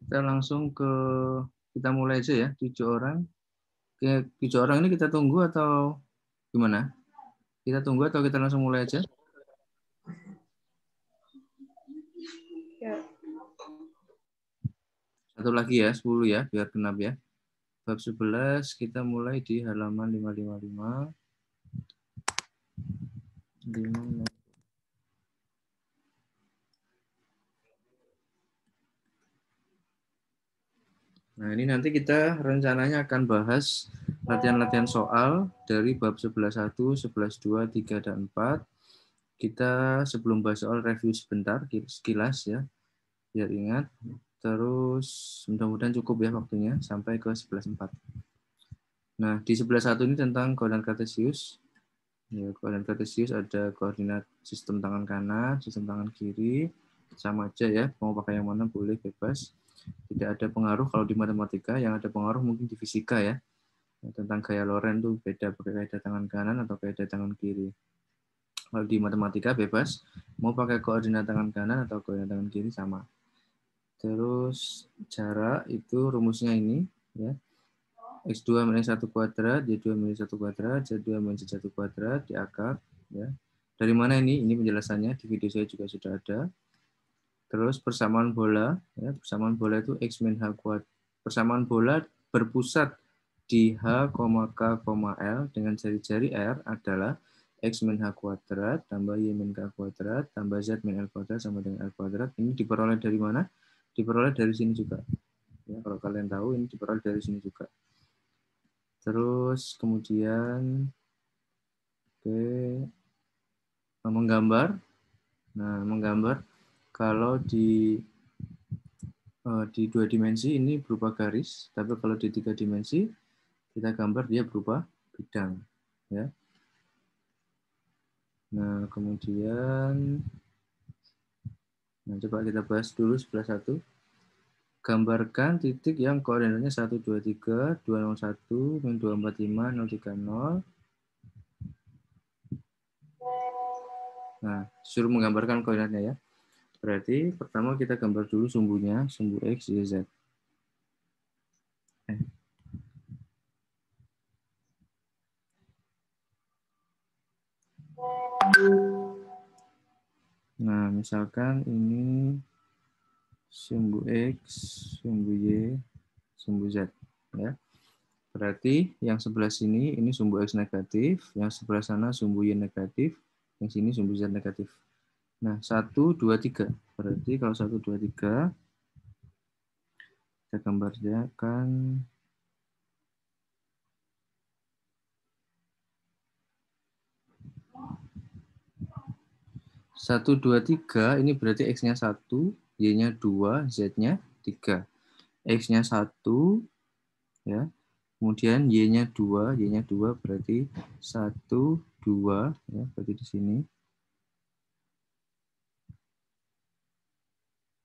Kita langsung kita mulai aja ya, 7 orang. Oke, 7 orang ini kita tunggu atau gimana? Kita tunggu atau kita langsung mulai aja? Ya. Satu lagi ya, 10 ya, biar genap ya. Bab 11 kita mulai di halaman 555. 5. Nah, ini nanti kita rencananya akan bahas latihan-latihan soal dari bab 11.1, 11.2, 3, dan 4. Kita sebelum bahas soal review sebentar, sekilas ya, biar ingat. Terus mudah-mudahan cukup ya waktunya sampai ke 11.4. Nah, di 11.1 ini tentang koordinat kartesius. Ya, koordinat kartesius ada koordinat sistem tangan kanan, sistem tangan kiri, sama aja ya, mau pakai yang mana boleh bebas. Tidak ada pengaruh kalau di matematika, yang ada pengaruh mungkin di fisika ya. Tentang gaya Lorentz tuh beda pakai kaidah tangan kanan atau kaidah tangan kiri. Kalau di matematika bebas, mau pakai koordinat tangan kanan atau koordinat tangan kiri sama. Terus jarak itu rumusnya ini ya. X2 minus 1 kuadrat, Y2 minus 1 kuadrat, Z2 minus 1 kuadrat diakar ya. Dari mana ini? Ini penjelasannya di video saya juga sudah ada. Terus persamaan bola, ya, persamaan bola itu X min H kuadrat. Persamaan bola berpusat di H, K, L dengan jari-jari R adalah X min H kuadrat tambah Y min K kuadrat tambah Z min L kuadrat sama dengan L kuadrat. Ini diperoleh dari mana? Diperoleh dari sini juga. Ya, kalau kalian tahu ini diperoleh dari sini juga. Terus kemudian menggambar. Nah, menggambar kalau di 2 dimensi ini berupa garis, tapi kalau di 3 dimensi kita gambar dia berupa bidang, ya. Nah, kemudian coba kita bahas dulu 11.1. Gambarkan titik yang koordinatnya 1, 2, 3, 201, 245, 030. Nah, suruh menggambarkan koordinatnya ya. Berarti pertama kita gambar dulu sumbunya, sumbu X, Y, Z. Nah, misalkan ini sumbu X, sumbu Y, sumbu Z. Ya. Berarti yang sebelah sini ini sumbu X negatif, yang sebelah sana sumbu Y negatif, yang sini sumbu Z negatif. Nah, 1, 2, 3. Berarti kalau 1, 2, 3, kita gambarkan 1, 2, 3, ini berarti X-nya 1, Y-nya 2, Z-nya 3. X-nya 1, ya. Kemudian Y-nya 2, Y-nya 2 berarti 1, 2, ya, berarti di sini.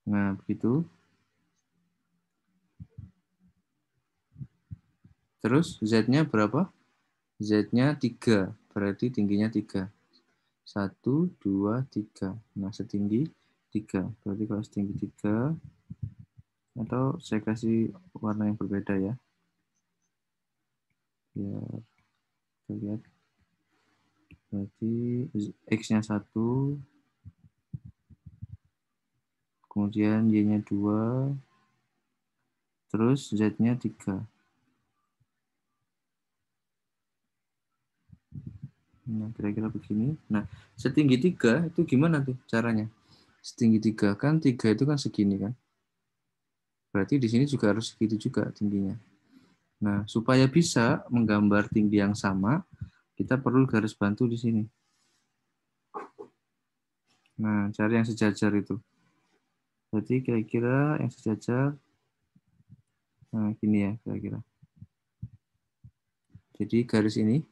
Nah, begitu. Terus Z-nya berapa? Z-nya 3, berarti tingginya 3. 1, 2, 3. Nah, setinggi 3. Berarti kalau setinggi 3, atau saya kasih warna yang berbeda ya. Biar kita lihat. Berarti X-nya 1, kemudian Y-nya 2, terus Z-nya 3. Nah, kira-kira begini. Nah, setinggi 3 itu gimana tuh caranya? Setinggi 3 kan 3 itu kan segini kan. Berarti di sini juga harus segitu juga tingginya. Nah, supaya bisa menggambar tinggi yang sama, kita perlu garis bantu di sini. Nah, cari yang sejajar itu. Berarti kira-kira yang sejajar, nah gini ya kira-kira. Jadi garis ini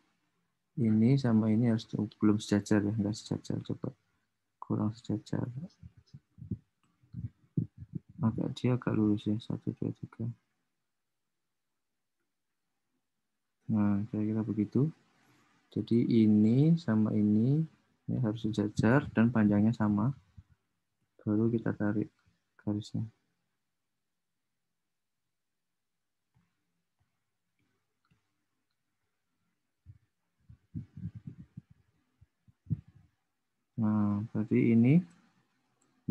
sama ini harus belum sejajar ya, enggak sejajar. Coba kurang sejajar. Dia agak lurus ya, 1, 2, 3. Nah, kira-kira begitu. Jadi ini sama ini harus sejajar dan panjangnya sama. Baru kita tarik garisnya. Nah, berarti ini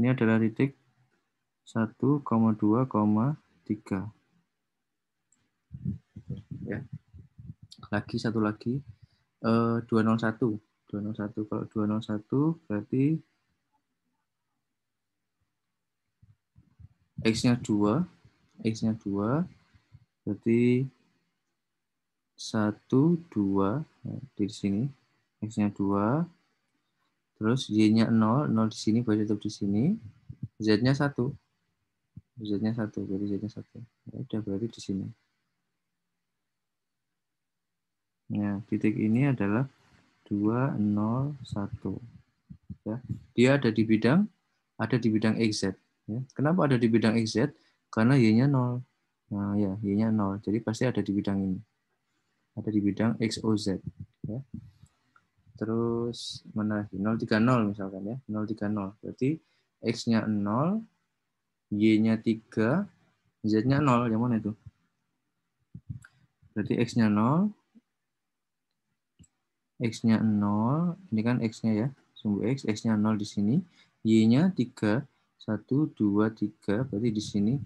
adalah titik 1,2,3. Ya. Satu lagi. 201. 201. Kalau 201 berarti X-nya 2. X-nya 2. Berarti 1, 2. Nah, di sini. X-nya 2. Terus Y-nya 0. 0 di sini, berarti tetap di sini. Z-nya 1. Z-nya 1. Berarti Z-nya 1. Ya, udah berarti di sini. Nah, titik ini adalah 201. Ya. Dia ada di bidang XZ. Ya. Kenapa ada di bidang XZ? Karena Y-nya 0. Nah, ya, Y-nya 0. Jadi pasti ada di bidang ini. Ada di bidang XOZ. Ya. Terus mana lagi? 030 misalkan ya. 030. Berarti X-nya 0, Y-nya 3, Z-nya 0. Yang mana itu? Berarti X-nya 0, X-nya 0, ini kan X-nya ya, sumbu X, X-nya 0 di sini, Y-nya 3, 1, 2, 3, berarti di sini,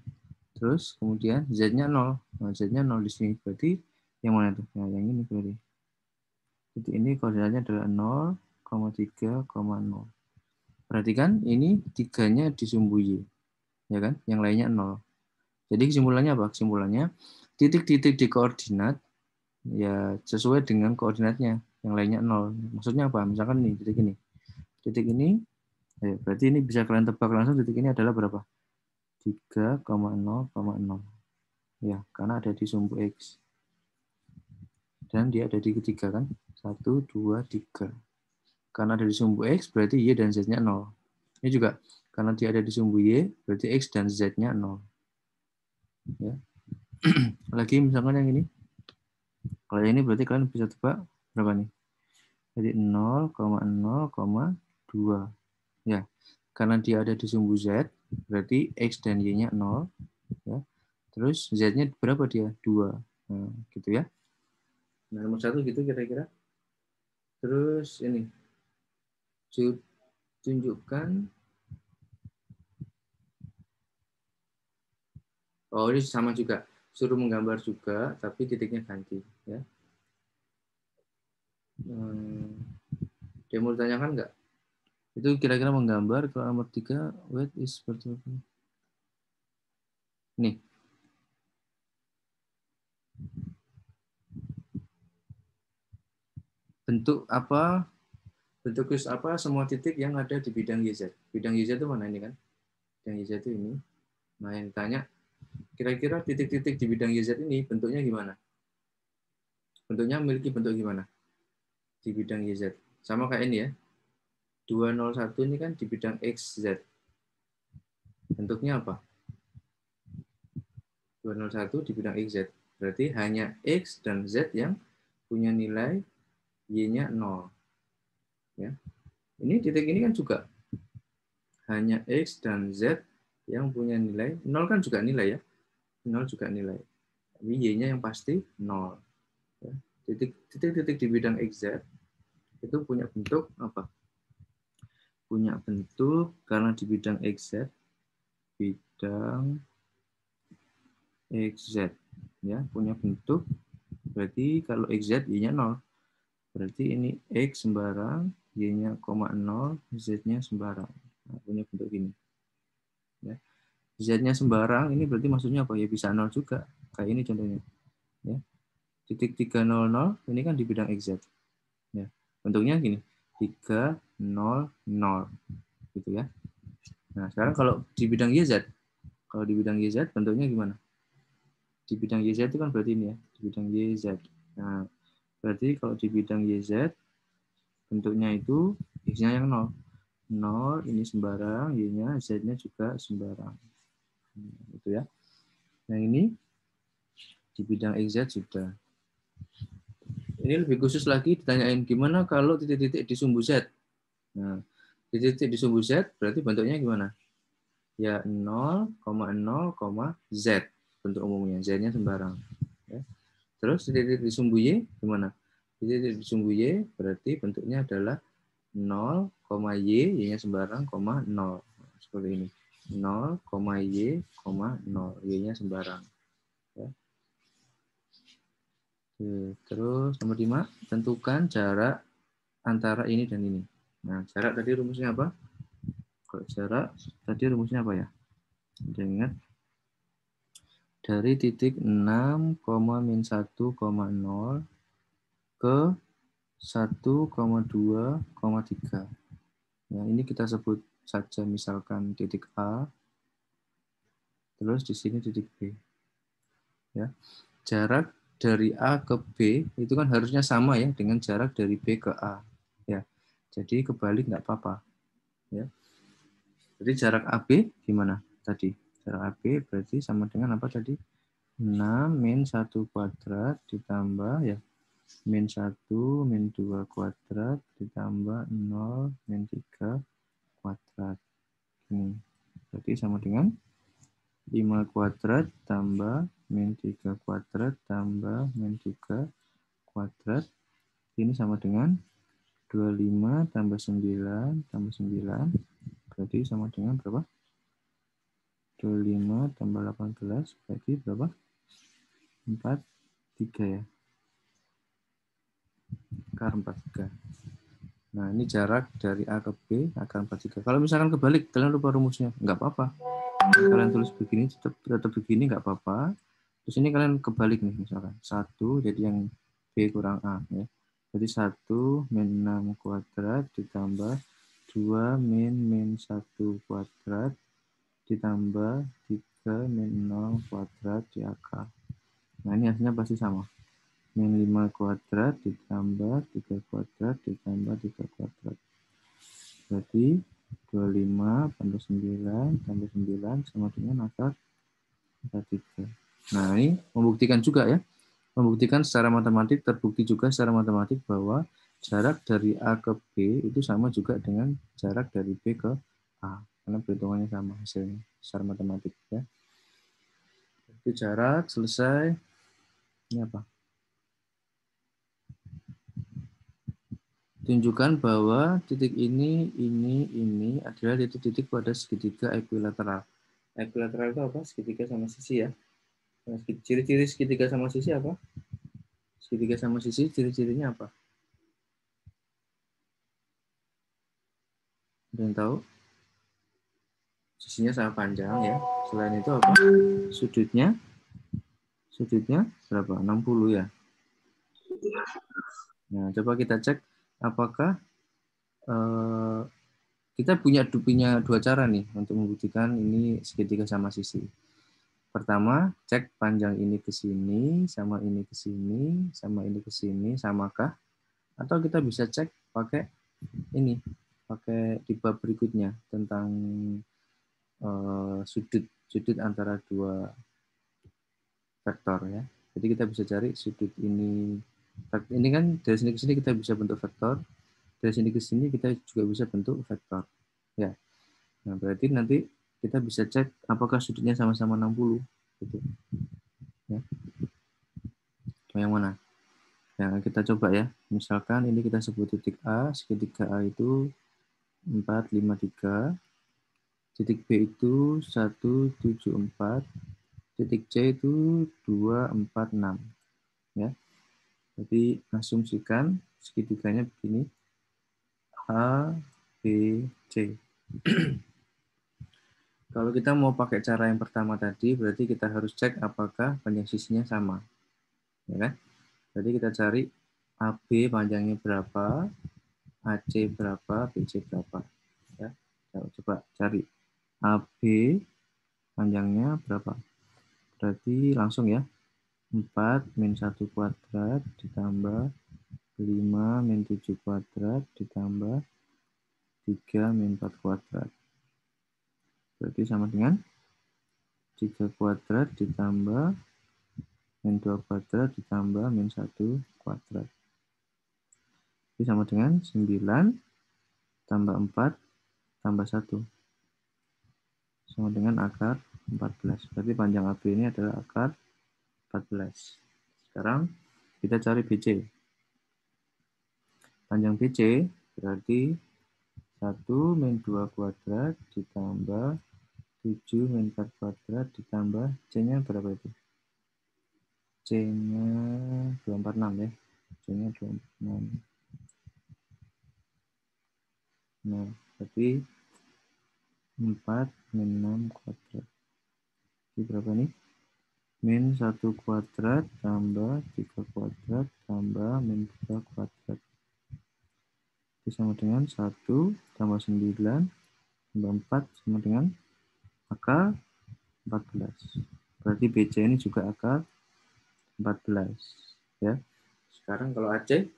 terus kemudian Z-nya 0, nah, Z-nya 0 di sini, berarti yang mana tuh? Nah, yang ini berarti. Jadi ini koordinatnya adalah 0,3,0. Perhatikan, ini 3-nya di sumbu Y, ya kan? Yang lainnya 0. Jadi kesimpulannya apa? Kesimpulannya, titik-titik di koordinat, ya sesuai dengan koordinatnya. Yang lainnya 0. Maksudnya apa? Misalkan ini, titik ini. Titik ini, berarti ini bisa kalian tebak langsung titik ini adalah berapa? 3,0,0. Ya, karena ada di sumbu X. Dan dia ada di ketiga kan? 1, 2, 3. Karena ada di sumbu X, berarti Y dan Z-nya 0. Ini juga, karena dia ada di sumbu Y, berarti X dan Z-nya 0. Ya. Lagi misalkan yang ini. Kalau ini berarti kalian bisa tebak berapa nih? Jadi 0,0,2. Ya, karena dia ada di sumbu Z, berarti X dan Y-nya 0. Ya. Terus Z-nya berapa dia? 2. Nah, gitu ya. Nah, nomor 1 gitu kira-kira. Terus ini. Tunjukkan. Oh, ini sama juga. Suruh menggambar juga, tapi titiknya ganti. Ya. Dia mau ditanyakan nggak? Itu kira-kira menggambar. Kalau nomor 3, wait is seperti apa? Nih. Bentuk apa? Bentuk apa semua titik yang ada di bidang YZ. Bidang YZ itu mana ini kan? Bidang YZ itu ini. Nah, yang ditanya, kira-kira titik-titik di bidang YZ ini bentuknya gimana? Bentuknya memiliki bentuk gimana? Di bidang YZ. Sama kayak ini ya. 201 ini kan di bidang XZ. Bentuknya apa? 201 di bidang XZ. Berarti hanya X dan Z yang punya nilai Y-nya 0. Ya. Ini titik ini kan juga hanya X dan Z yang punya nilai 0 kan juga nilai ya. 0 juga nilai. Tapi Y-nya yang pasti 0. Ya. Titik-titik di bidang XZ itu punya bentuk apa? Punya bentuk karena di bidang XZ, ya, punya bentuk. Berarti kalau XZ Y-nya 0. Berarti ini X sembarang, Y-nya 0, Z-nya sembarang. Nah, punya bentuk ini. Ya. Z-nya sembarang, ini berarti maksudnya apa? Ya bisa 0 juga. Kayak ini contohnya. Ya. Titik 300, ini kan di bidang XZ. Ya. Bentuknya gini. 300. Gitu ya. Nah, sekarang kalau di bidang YZ, bentuknya gimana? Di bidang YZ itu kan berarti ini ya. Di bidang YZ. Nah, berarti kalau di bidang YZ, bentuknya itu X-nya yang 0. 0, ini sembarang, Y-nya, Z-nya juga sembarang. Gitu ya. Yang ini di bidang XZ sudah. Ini lebih khusus lagi ditanyain gimana kalau titik-titik di sumbu Z. Nah, titik-titik di sumbu Z berarti bentuknya gimana? Ya 0, 0, Z. Bentuk umumnya. Z-nya sembarang. Ya. Terus titik di sumbu Y gimana? Titik di sumbu Y berarti bentuknya adalah 0, Y, Y-nya sembarang, 0. Seperti ini. 0, Y, 0. Y-nya sembarang. Ya. Oke, terus nomor 5, tentukan jarak antara ini dan ini. Nah, jarak tadi rumusnya apa? Kalau jarak tadi rumusnya apa ya? Ada ingat? Dari titik 6, min 1,0 ke 1,2,3. Ya, ini kita sebut saja misalkan titik A, terus di sini titik B. Ya. Jarak dari A ke B itu kan harusnya sama ya dengan jarak dari B ke A. Ya. Jadi kebalik nggak apa-apa. Ya. Jadi jarak AB gimana tadi? Jarak AB berarti sama dengan apa tadi? 6 min 1 kuadrat ditambah ya min 1 min 2 kuadrat ditambah 0 min 3 kuadrat. Ini berarti sama dengan 5 kuadrat tambah min 3 kuadrat tambah min 3 kuadrat. Ini sama dengan 25 tambah 9 tambah 9. Berarti sama dengan berapa? 25 tambah 18 berarti berapa? 43 ya. Akar 43. Nah, ini jarak dari A ke B, akar 43. Kalau misalkan kebalik, kalian lupa rumusnya, nggak apa-apa. Kalian tulis begini, tetap begini, nggak apa-apa. Terus ini kalian kebalik nih, misalkan. 1, jadi yang B kurang A. Ya. Jadi 1 min 6 kuadrat ditambah 2 min 1 kuadrat ditambah 3 min 0 kuadrat di akar. Nah, ini hasilnya pasti sama. Min 5 kuadrat ditambah 3 kuadrat ditambah 3 kuadrat. Berarti 25 tambah 9 tambah 9 sama dengan akar 43. Nah, ini membuktikan juga ya. Membuktikan secara matematik, terbukti juga secara matematik bahwa jarak dari A ke B itu sama juga dengan jarak dari B ke A. Karena perhitungannya sama hasilnya secara matematik. Ya. Itu jarak, selesai. Ini apa? Tunjukkan bahwa titik ini adalah titik-titik pada segitiga equilateral. Equilateral itu apa? Segitiga sama sisi ya. Ciri-ciri segitiga sama sisi apa? Segitiga sama sisi, ciri-cirinya apa? Ada yang tahu? Sisinya sama panjang ya. Selain itu apa? Sudutnya? Sudutnya berapa? 60 ya. Nah, coba kita cek apakah kita punya dua cara nih untuk membuktikan ini segitiga sama sisi. Pertama, cek panjang ini ke sini, sama ini ke sini, sama ini ke sini, samakah? Atau kita bisa cek pakai ini, pakai di bab berikutnya tentang sudut antara dua vektor ya. Jadi kita bisa cari sudut ini. Ini kan dari sini ke sini kita bisa bentuk vektor, dari sini ke sini kita juga bisa bentuk vektor. Ya. Nah, berarti nanti kita bisa cek apakah sudutnya sama-sama 60 gitu. Ya. Yang mana? Yang kita coba ya. Misalkan ini kita sebut titik A, segitiga A itu 453, titik B itu 174, titik C itu 246. Ya. Jadi asumsikan segitiganya begini. A, B, C. Kalau kita mau pakai cara yang pertama tadi, berarti kita harus cek apakah panjang sisinya sama. Ya kan? Jadi kita cari AB panjangnya berapa, AC berapa, BC berapa. Ya. Coba cari AB panjangnya berapa. Berarti langsung ya. 4 min 1 kuadrat ditambah 5 min 7 kuadrat ditambah 3 min 4 kuadrat. Berarti sama dengan 3 kuadrat ditambah min 2 kuadrat ditambah min 1 kuadrat. Jadi sama dengan 9 tambah 4 tambah 1. sama dengan akar 14. Berarti panjang AB ini adalah akar 14. Sekarang kita cari BC. Panjang BC berarti 1 min 2 kuadrat ditambah 7 min 4 kuadrat ditambah C-nya berapa itu? C-nya 246 ya. C-nya 246. Nah, berarti 4 min 6 kuadrat. Ini berapa nih? Min 1 kuadrat tambah 3 kuadrat tambah min 2 kuadrat. Itu sama dengan 1 tambah 9 tambah 4 sama dengan akar 14. Berarti BC ini juga akar 14. Ya. Sekarang kalau AC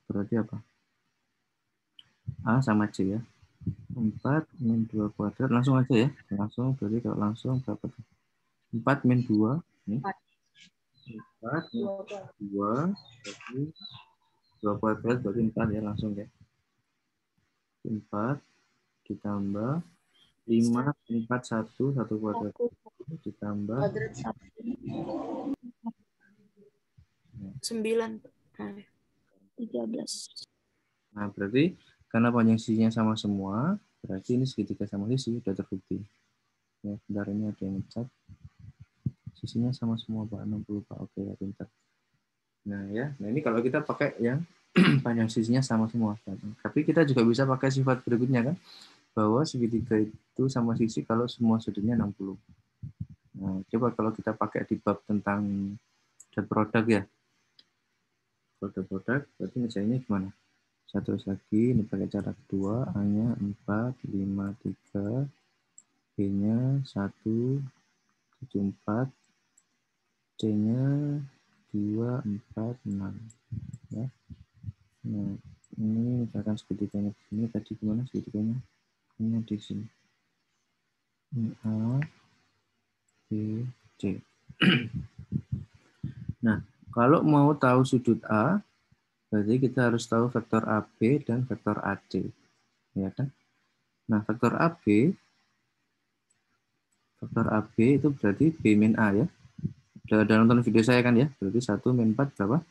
berarti apa? A sama C ya. 4 min 2 kuadrat. Langsung aja ya. Langsung, berarti kalau langsung berapa tuh? 4 min 2. Nih. 4 min 2. Berarti 2 kuadrat berarti 4 ya. Langsung ya. 4 ditambah 5 min 4, 1 kuadrat. Ditambah 9. 13. Nah, berarti karena panjang sisinya sama semua, berarti ini segitiga sama sisi sudah terbukti. Ya, bentar ini ada yang ngecat. Sisinya sama semua Pak, 60 Pak. Oke, ya pintar. Nah, ya. Nah, ini kalau kita pakai yang panjang sisinya sama semua. Tapi kita juga bisa pakai sifat berikutnya kan, bahwa segitiga itu sama sisi kalau semua sudutnya 60. Nah, coba kalau kita pakai di bab tentang dot produk ya. Produk, berarti ngerjainnya gimana? Satu lagi, ini pakai cara kedua, A-nya 4, 5, 3, B-nya 1, 7, 4, C-nya 2, 4, 6. Ya. Nah, ini misalkan segitiganya di sini, tadi gimana segitiganya? Ini di sini. Ini A, B, C. Nah, kalau mau tahu sudut A, berarti kita harus tahu vektor AB dan vektor AC. Ya kan? Nah, vektor AB itu berarti B min A ya. Udah nonton video saya kan ya? Berarti 1 min 4 berapa?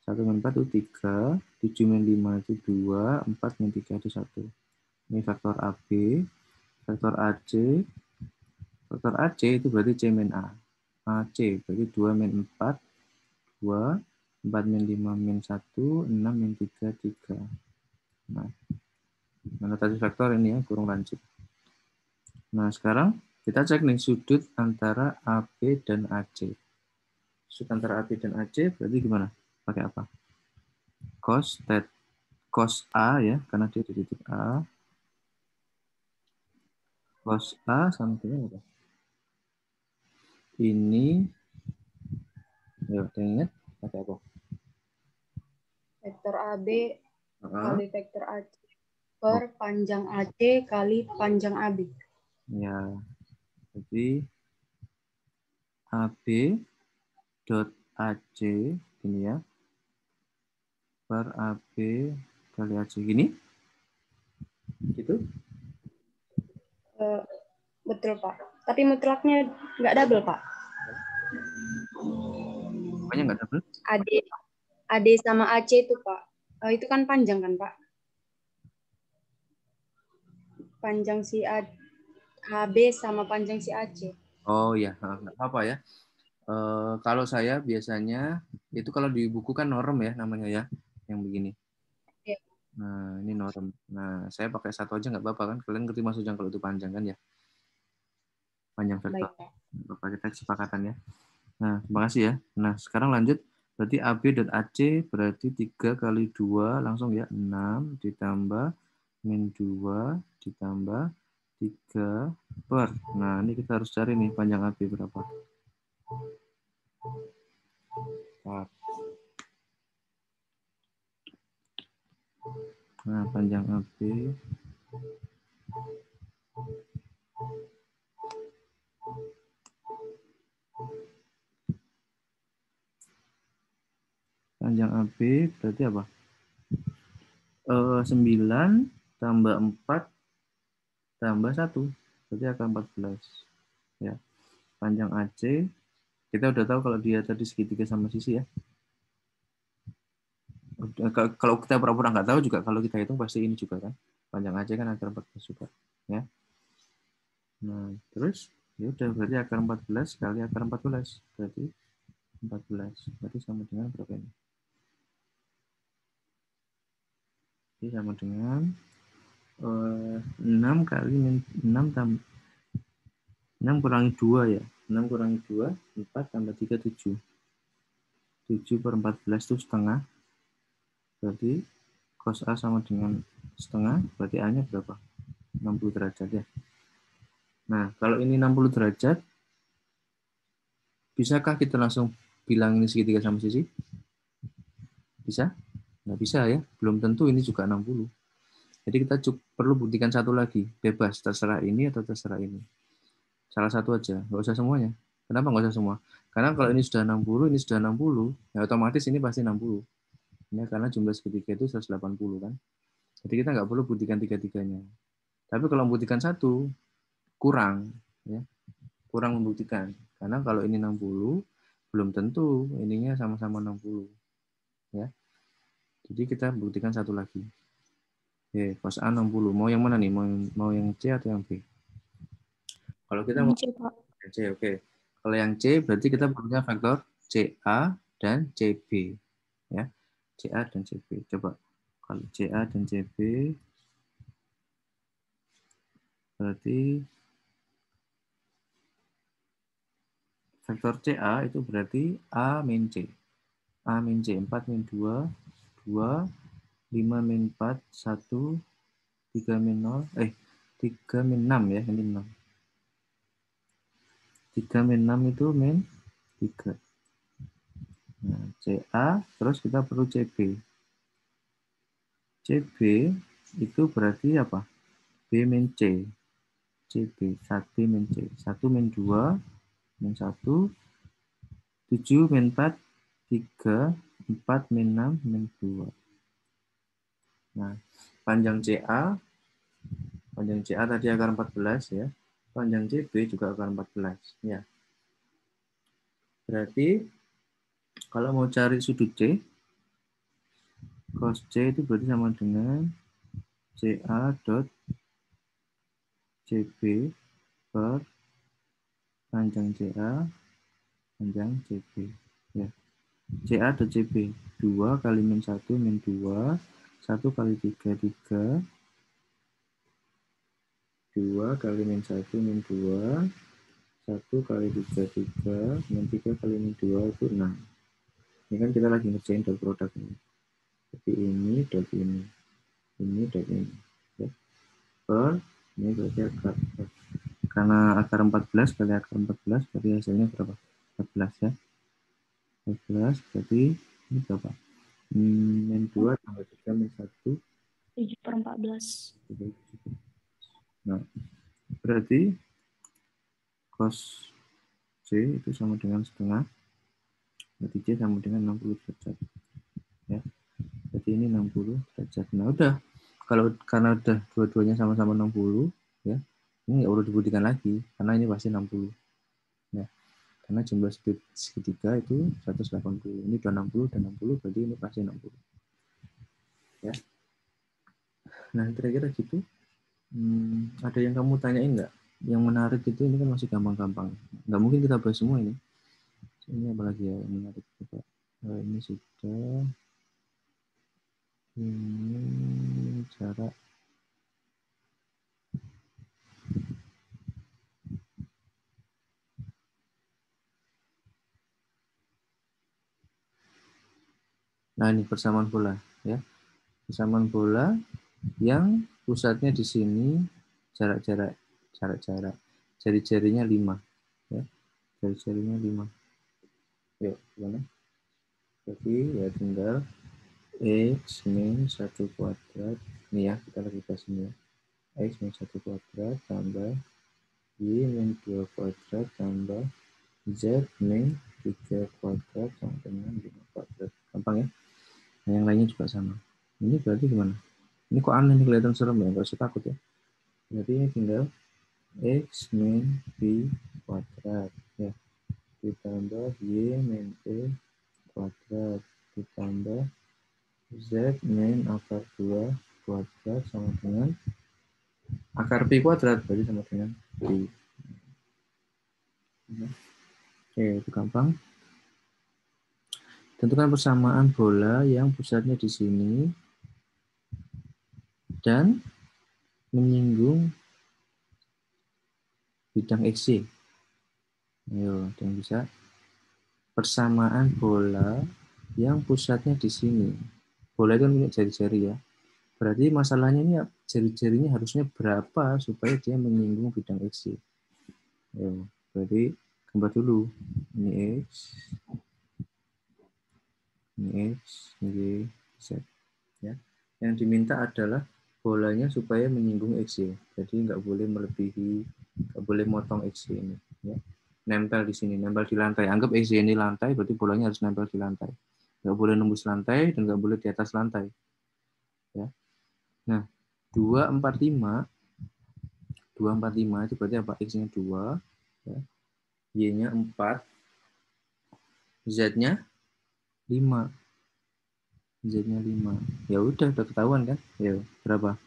1 min 4 itu 3, 7 min 5 itu 2, 4 min 3 itu 1. Ini faktor AB, faktor AC. Faktor AC itu berarti C min A. AC berarti 2 min 4, 2, 4 min 5 min 1, 6 min 3, 3. Nah, notasi faktor ini ya, kurung lancip. Nah, sekarang kita cek nih sudut antara AB dan AC. Sudut antara AB dan AC berarti gimana? Pakai apa? Cos A ya, karena dia di titik A. Cos A sama dengan apa? Ini, ya, ingat pakai apa? Vektor AB kali vektor AC per panjang AC kali panjang AB. Ya, jadi AB dot AC ini ya, per AB kali AC gini, gitu? Betul Pak. Tapi mutlaknya nggak double Pak. Pokoknya nggak double? AD sama AC itu Pak. Itu kan panjang kan Pak? Panjang si AB sama panjang si AC. Oh ya, nggak apa-apa ya. Kalau saya biasanya itu kalau di buku kan norm ya namanya ya, yang begini. Ya. Nah, ini norm. Nah, saya pakai satu aja nggak apa-apa kan? Kalian ngerti maksudnya kalau itu panjang kan ya? Panjang vektor. Baik Pak. Bapak kita kesepakatan ya. Nah, terima kasih ya. Nah, sekarang lanjut. Berarti AB dan AC berarti 3 kali 2 langsung ya. 6 ditambah min 2 ditambah 3 per. Nah, ini kita harus cari nih panjang AB berapa. Nah, panjang AB berarti apa? 9 tambah 4 tambah 1, berarti akar 14. Ya. Panjang AC, kita udah tahu kalau dia tadi segitiga sama sisi ya. Kalau kita pura-pura nggak tahu juga, kalau kita hitung pasti ini juga kan. Panjang AC kan akar 14 juga. Ya. Nah, terus ya udah berarti akar 14 kali akar 14. Berarti 14. Berarti sama dengan berapa ini? Ini sama dengan 6 kali 6 tambah 6 kurangi 2 ya. 6 kurangi 2, 4 tambah 3, 7. 7 per 14 itu setengah. Berarti cos A sama dengan setengah, berarti A-nya berapa? 60 derajat ya. Nah, kalau ini 60 derajat, bisakah kita langsung bilang ini segitiga sama sisi? Bisa? Nggak bisa ya. Belum tentu ini juga 60. Jadi kita perlu buktikan satu lagi. Bebas, terserah ini atau terserah ini. Salah satu aja, nggak usah semuanya. Kenapa nggak usah semua? Karena kalau ini sudah 60, ini sudah 60, ya otomatis ini pasti 60. Ya, karena jumlah segitiga itu 180 kan. Jadi kita nggak perlu buktikan tiga-tiganya. Tapi kalau membuktikan satu, kurang. Ya. Kurang membuktikan. Karena kalau ini 60, belum tentu ininya sama-sama 60. Ya. Jadi kita buktikan satu lagi. Oke, cos A 60. Mau yang mana nih? Mau yang C atau yang B? Kalau kita mau C, Pak. C, oke. Kalau yang C berarti kita punya faktor CA dan CB. Ya. CA dan CB. Coba kalau CA dan CB berarti faktor CA itu berarti A min C. A min C, 4 min 2, 2, 5 min 4, 1, 3 min 0, 3 min 6 ya, ini 6. 3 min 6 itu min 3. Nah, CA, terus kita perlu CB. CB itu berarti apa? B min C. CB, 1 min C. 1 min 2, min 1, 7 min 4, 3, 4 min 6, min 2. Nah, panjang CA tadi akar 14 ya. Panjang CB juga akar 14 ya. Berarti kalau mau cari sudut C, cos C itu berarti sama dengan CA dot CB per panjang CA panjang CB ya. CA dot CB 2 kali min 1 min 2, 1 kali 3 3, 2 kali min 1 min 2, 1 kali 3 3, min 3 kali min 2 itu 6. Ini kan kita lagi ngerjain dot produk ini. Jadi ini dot ini dot ini ya. Per ini berarti akar, karena akar 14 kali akar 14 berarti hasilnya berapa? 14 ya. 14 berarti ini berapa? Min 2 tambah 3 min 1 7 per 14. Nah, berarti cos C itu sama dengan setengah. Berarti C sama dengan 60 derajat. Ya. Jadi ini 60 derajat. Nah, udah. Karena udah dua-duanya sama-sama 60, ya. Ini nggak perlu dibuktikan lagi karena ini pasti 60. Ya. Karena jumlah segitiga itu 180. Ini udah 60 dan 60 berarti ini pasti 60. Ya. Nah, kira-kira gitu. Ada yang kamu tanyain nggak? Yang menarik itu ini kan masih gampang-gampang. Nggak mungkin kita bahas semua ini. Ini apa lagi ya yang menarik? Coba. Ini sudah. Ini jarak. Nah, ini persamaan bola. Ya. Persamaan bola yang pusatnya di sini, jarak-jarak. Jari-jarinya 5. Ya. Jari-jarinya 5. Yuk, gimana? Jadi ya tinggal X min 1 kuadrat. Ini ya, kita lagi bahas ini ya. X min 1 kuadrat tambah Y min 2 kuadrat tambah Z min 3 kuadrat sama dengan 5 kuadrat. Gampang ya? Nah, yang lainnya juga sama. Ini berarti gimana? Ini kok aneh nih, kelihatan serem ya? Nggak usah takut ya. Jadi ini tinggal X min B kuadrat. Ya. Ditambah Y min E kuadrat. Ditambah Z min akar 2 kuadrat sama dengan akar Pi kuadrat. Berarti sama dengan Pi. Oke, itu gampang. Tentukan persamaan bola yang pusatnya di sini dan menyinggung bidang XY. Ayo, ada yang bisa? Persamaan bola yang pusatnya di sini. Bola itu punya jari-jari ya. Berarti masalahnya ini jari-jarinya harusnya berapa supaya dia menyinggung bidang XY. Ayo, berarti gambar dulu. Ini X, ini X, ini Z. Ya. Yang diminta adalah bolanya supaya menyinggung XY. Jadi nggak boleh melebihi, nggak boleh motong XY ini. Ya. Nempel di sini, nempel di lantai. Anggap XY ini lantai, berarti bolanya harus nempel di lantai. Nggak boleh nembus lantai dan nggak boleh di atas lantai. Ya. Nah, 245 itu berarti apa? X-nya 2, ya. Y-nya 4, Z-nya 5. Z-nya 5. Ya udah ketahuan kan? Ya, berapa?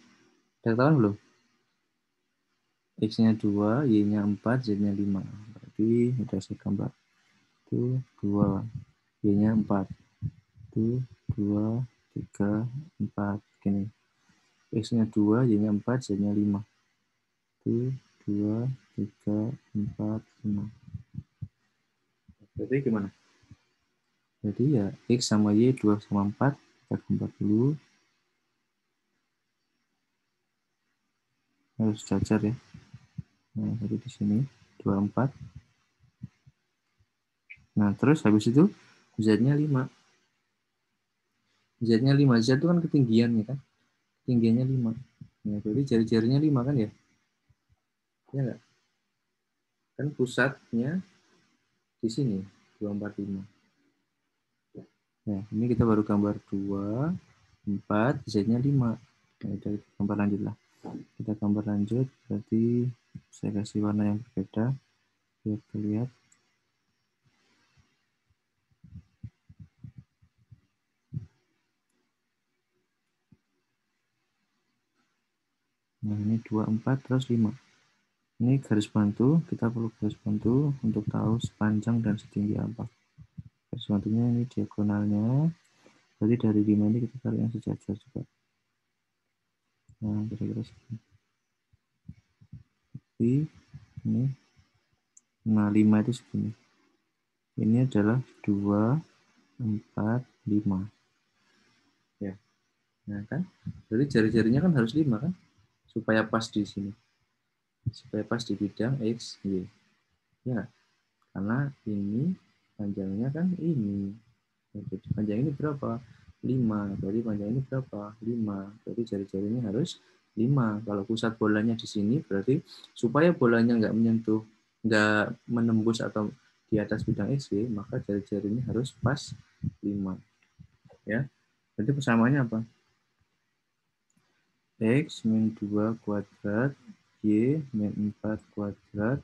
Udah ketahuan belum? X-nya 2, Y-nya 4, Z-nya 5. Berarti udah saya gambar. Itu 2, Y-nya 4. Itu 2, 3, 4. Gini. X-nya 2, Y-nya 4, Z-nya 5. Itu 2, 3, 4, 5. Berarti gimana? Jadi ya X sama Y 2 sama 4. Kita gambar dulu. Harus cacar ya. Nah, jadi di sini 24. Nah, terus habis itu Z-nya 5. Z-nya 5. Z itu kan ketinggian ya kan? Ketinggiannya 5. Nah, jadi jari-jarinya 5 kan ya? Ya enggak? Kan pusatnya di sini 245. Nah, ini kita baru gambar 2, 4, Z-nya 5. Nah, kita gambar lanjut lah. Kita gambar lanjut, berarti saya kasih warna yang berbeda biar terlihat. Nah, ini 2, 4, terus 5. Ini garis bantu, kita perlu garis bantu untuk tahu sepanjang dan setinggi apa. Garis bantunya ini diagonalnya, jadi dari 5 ini kita tarik yang sejajar juga. Nah, kira-kira segini. Ini, nah 5 itu segini. Ini adalah 2, 4, 5. Ya, nah kan, jadi jari-jarinya kan harus 5 kan, supaya pas di sini. Supaya pas di bidang X, Y. Ya, karena ini panjangnya kan ini. Jadi panjang ini berapa? 5. Jadi panjang ini berapa? 5. Jadi jari-jarinya harus 5. Kalau pusat bolanya di sini, berarti supaya bolanya nggak menyentuh, nggak menembus atau di atas bidang XY, maka jari-jarinya harus pas 5. Ya. Jadi persamaannya apa? X min 2 kuadrat, Y min 4 kuadrat,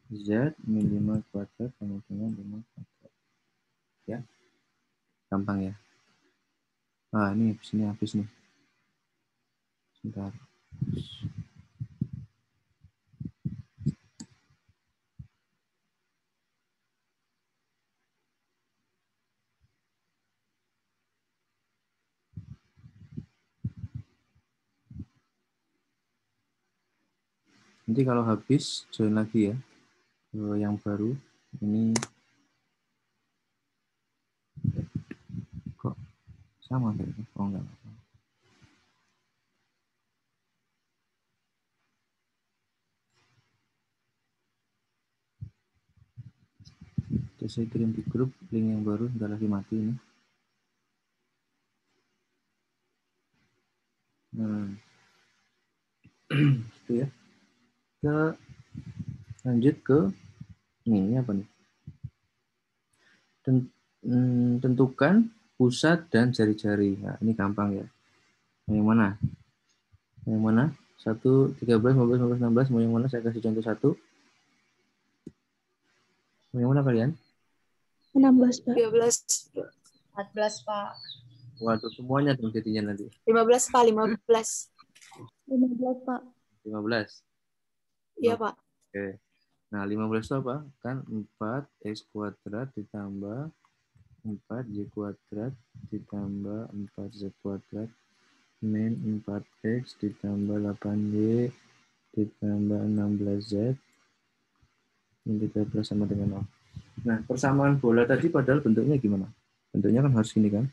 Z min 5 kuadrat sama dengan 5 kuadrat. Ya. Gampang ya. Ah, ini sini habis nih. Sebentar. Nanti kalau habis join lagi ya ke yang baru. Ini kok sama kayaknya? Oh enggak. Terus saya kirim di grup link yang baru, udah lagi mati ini. Nah, itu ya. Kita lanjut ke ini apa nih? Tentukan pusat dan jari-jari. Nah, ini gampang ya. Yang mana? Yang mana? 1, 13, 15, 16, 16. Mau yang mana? Saya kasih contoh 1. Mau yang mana kalian? 16, Pak. 13. 14, Pak. Waduh, semuanya dong jadinya nanti. 15, Pak. 15. 15, Pak. 15. Iya, Pak. Oke. Nah, 15 itu apa? Kan 4x kuadrat ditambah 4y kuadrat ditambah 4z kuadrat min 4x ditambah 8y ditambah 16z min 13 sama dengan 0. Nah, persamaan bola tadi padahal bentuknya gimana? Bentuknya kan harus gini kan?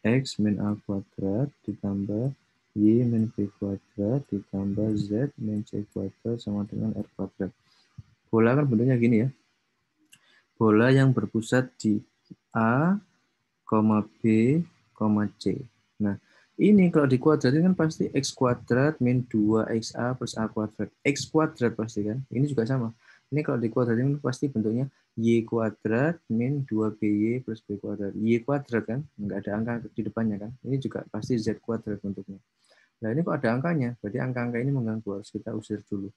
X min A kuadrat ditambah Y min B kuadrat ditambah Z min C kuadrat sama dengan R kuadrat. Bola kan bentuknya gini ya. Bola yang berpusat di A, B, C. Nah, ini kalau dikuadratin kan pasti X kuadrat min 2XA plus A kuadrat. X kuadrat pasti kan? Ini juga sama. Ini kalau dikuadratin pasti bentuknya Y kuadrat min 2BY plus B kuadrat. Y kuadrat kan? Nggak ada angka di depannya kan? Ini juga pasti Z kuadrat bentuknya. Nah, ini kok ada angkanya? Berarti angka-angka ini mengganggu. Harus kita usir dulu.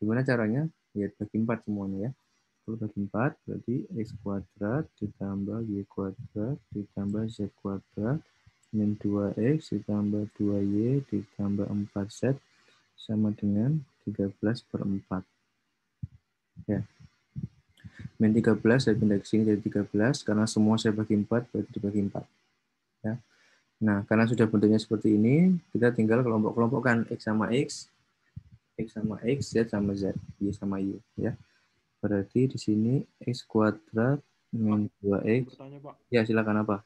Gimana caranya? Ya, bagi 4 semuanya ya. Kalau bagi 4, berarti X kuadrat ditambah Y kuadrat ditambah Z kuadrat min 2X ditambah 2Y ditambah 4Z sama dengan 13/4. Ya. Min 13 saya pindah ke sini jadi 13 karena semua saya bagi 4 berarti dibagi 4. Ya. Nah, karena sudah bentuknya seperti ini, kita tinggal kelompok-kelompokkan X sama X, X sama X, Z sama Z, Y sama Y. Ya. Berarti di sini X kuadrat min 2X. Bertanya, Pak. Ya, silakan apa?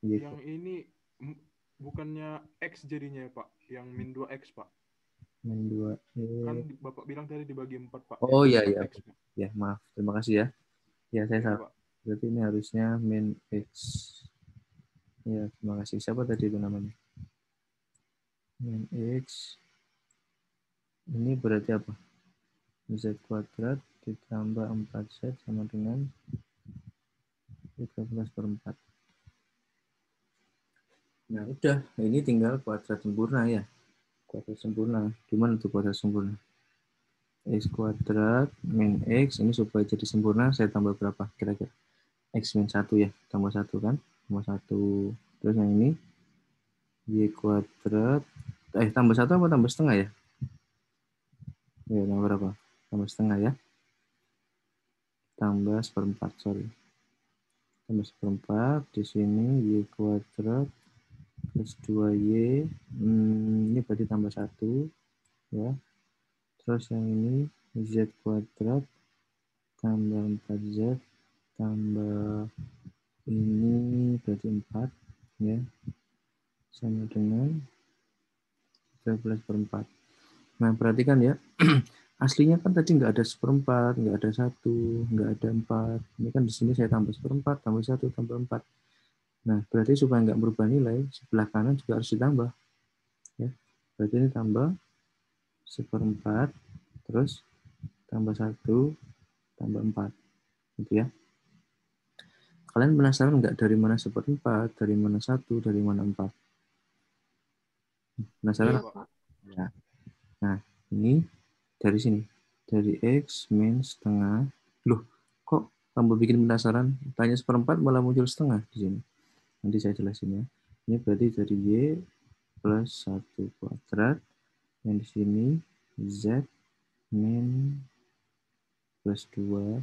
Yang ini bukannya X jadinya ya, Pak? Yang min 2X, Pak. Min 2 Kan Bapak bilang tadi dibagi 4, Pak. Oh iya, iya. X, Pak. Ya, maaf. Terima kasih ya. Ya, saya Iya, salah. Pak. Berarti ini harusnya min X. Ya, terima kasih. Siapa tadi itu namanya? Min X. Ini berarti apa? Z kuadrat ditambah 4Z sama dengan 13/4. Nah, udah. Ini tinggal kuadrat sempurna ya. Kuadrat sempurna. Gimana tuh kuadrat sempurna? X kuadrat min X. Ini supaya jadi sempurna, saya tambah berapa kira-kira? X min 1 ya. Tambah 1 kan? Tambah 1. Terus yang ini Y kuadrat. Tambah 1 apa tambah setengah ya? Ya, tambah berapa? Tambah setengah ya. Tambah 1/4, sorry. Tambah 1/4. Di sini Y kuadrat plus 2Y. Ini berarti tambah 1. Ya. Terus yang ini Z kuadrat tambah 4Z tambah ini berarti 4. Ya. Sama dengan 13/4. Nah, perhatikan ya. Aslinya kan tadi nggak ada 1/4, nggak ada 1, nggak ada 4. Ini kan di sini saya tambah 1/4, tambah 1, tambah 4. Nah, berarti supaya nggak berubah nilai, sebelah kanan juga harus ditambah. Ya. Berarti ini tambah 1/4, terus tambah 1, tambah 4. Gitu ya. Kalian penasaran nggak dari mana 1/4, dari mana 1, dari mana 4? Penasaran? Iya, Pak. Ya. Nah, ini dari sini. Dari X min setengah. Loh, kok tambah bikin penasaran? Tanya 1/4 malah muncul setengah di sini. Nanti saya jelasin ya. Ini berarti dari Y plus 1 kuadrat. Yang di sini Z min plus 2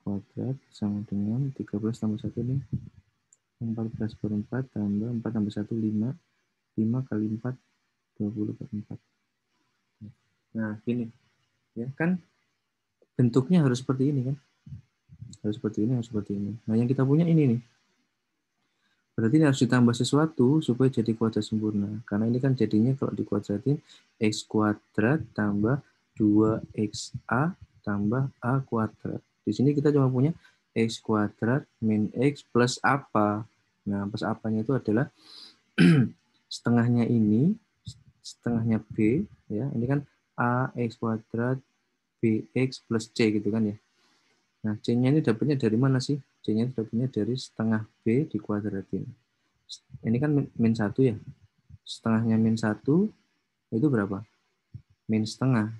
kuadrat sama dengan 13 tambah 1 ini 14/4 tambah 4 tambah 1, 5. 5 kali 4, 20/4. Nah, gini. Ya kan bentuknya harus seperti ini kan. Harus seperti ini, harus seperti ini. Nah, yang kita punya ini nih. Berarti ini harus ditambah sesuatu supaya jadi kuadrat sempurna. Karena ini kan jadinya kalau dikuadratin X kuadrat tambah 2XA tambah A kuadrat. Di sini kita cuma punya X kuadrat min X plus apa. Nah, plus apanya itu adalah setengahnya ini, setengahnya B. Ya, ini kan A X kuadrat BX plus C gitu kan ya. Nah, C-nya ini dapatnya dari mana sih? C-nya dapatnya dari setengah B dikuadratin. Ini kan min 1 ya. Setengahnya min 1 itu berapa? min setengah.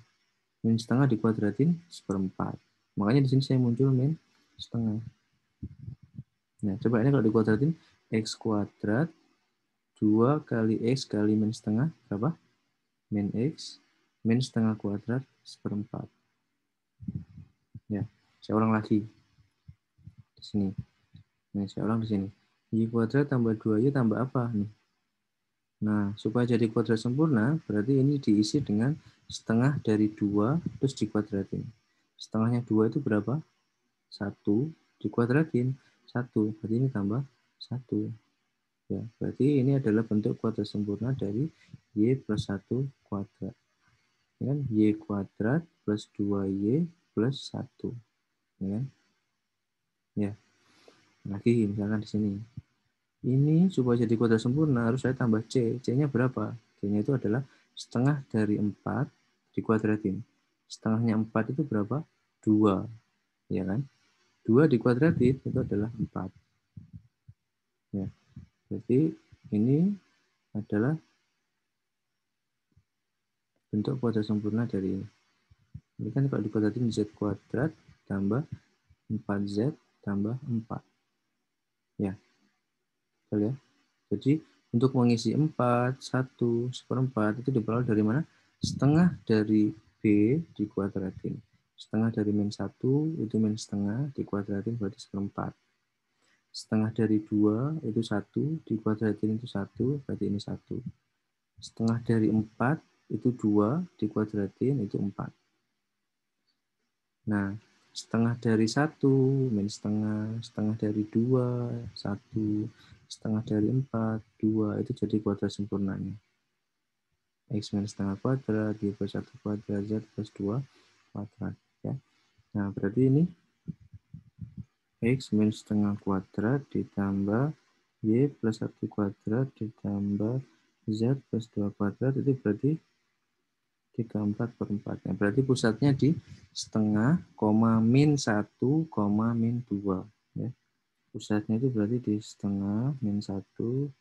Min setengah dikuadratin 1/4. Makanya di sini saya muncul min setengah. Nah, coba ini kalau dikuadratin x kuadrat 2 kali x kali min setengah berapa? Min x min setengah kuadrat 1/4. Ya, saya ulang lagi. Di sini. Nah, saya ulang di sini. Y kuadrat tambah 2y tambah apa nih? Nah, supaya jadi kuadrat sempurna, berarti ini diisi dengan setengah dari 2, terus dikuadratin. Setengahnya 2 itu berapa? 1, dikuadratin. 1, berarti ini tambah 1. Ya, berarti ini adalah bentuk kuadrat sempurna dari y plus 1 kuadrat. Ya, y kuadrat plus 2y plus 1. Ya, ya. Lagi, misalkan di sini. Ini supaya jadi kuadrat sempurna harus saya tambah C. C-nya berapa? C-nya itu adalah setengah dari 4 dikuadratin. Setengahnya 4 itu berapa? 2. Ya kan? 2 dikuadratin itu adalah 4. Ya. Jadi ini adalah bentuk kuadrat sempurna dari ini. Ini kan kalau dikuadratin Z kuadrat tambah 4Z tambah 4. Ya. Betul ya? Jadi untuk mengisi 4, 1, 1/4 itu diperoleh dari mana? Setengah dari B dikuadratin. Setengah dari min 1 itu min setengah dikuadratin berarti 1/4. Setengah dari 2 itu 1 dikuadratin itu 1 berarti ini 1. Setengah dari 4 itu 2 dikuadratin itu 4. Nah, setengah dari 1 min setengah, setengah dari 2, 1, setengah dari 4, 2, itu jadi kuadrat sempurnanya. X min setengah kuadrat, Y plus 1 kuadrat, Z plus 2 kuadrat. Ya. Nah, berarti ini X min setengah kuadrat ditambah Y plus 1 kuadrat ditambah Z plus 2 kuadrat, itu berarti 34/4. Nah, berarti pusatnya di setengah, min 1, min 2. Ya. Pusatnya itu berarti di setengah, min 1,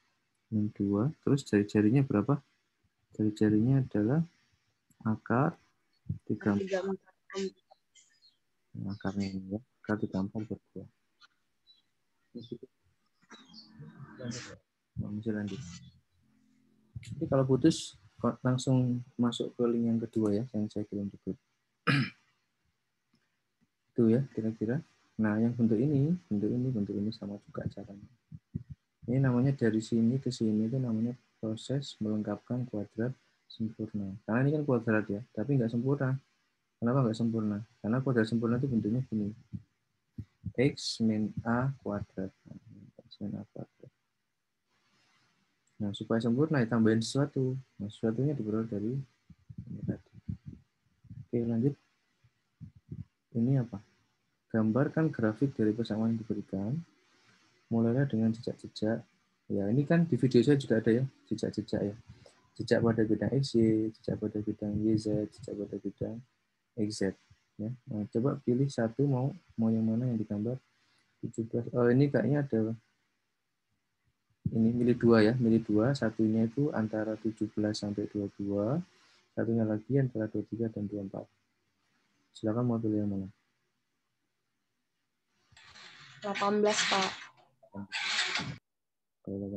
min 2. Terus jari-jarinya berapa? Jari-jarinya adalah akar 34. Akarnya ini ya, akar 34/2. Masih lanjut. Jadi kalau putus, langsung masuk ke link yang kedua ya, yang saya kirim juga. Itu ya, kira-kira. Nah, yang bentuk ini sama juga caranya. Ini namanya dari sini ke sini itu namanya proses melengkapkan kuadrat sempurna. Karena ini kan kuadrat ya, tapi nggak sempurna. Kenapa nggak sempurna? Karena kuadrat sempurna itu bentuknya gini. X min A kuadrat. X min A kuadrat. Nah, supaya sempurna, ya tambahin sesuatu. Nah, sesuatunya diperoleh dari ini tadi. Oke, lanjut. Ini apa? Gambarkan grafik dari persamaan yang diberikan. Mulailah dengan jejak-jejak. Ya, ini kan di video saya juga ada ya, jejak-jejak ya. Jejak pada bidang XY, jejak pada bidang YZ, jejak pada bidang XZ. Ya. Nah, coba pilih satu, mau yang mana yang digambar. 17. Oh, ini kayaknya ada. Ini milih 2 ya, milih 2. Satunya itu antara 17 sampai 22. Satunya lagi antara 23 dan 24. Silakan mau pilih yang mana? 18, Pak. Kalau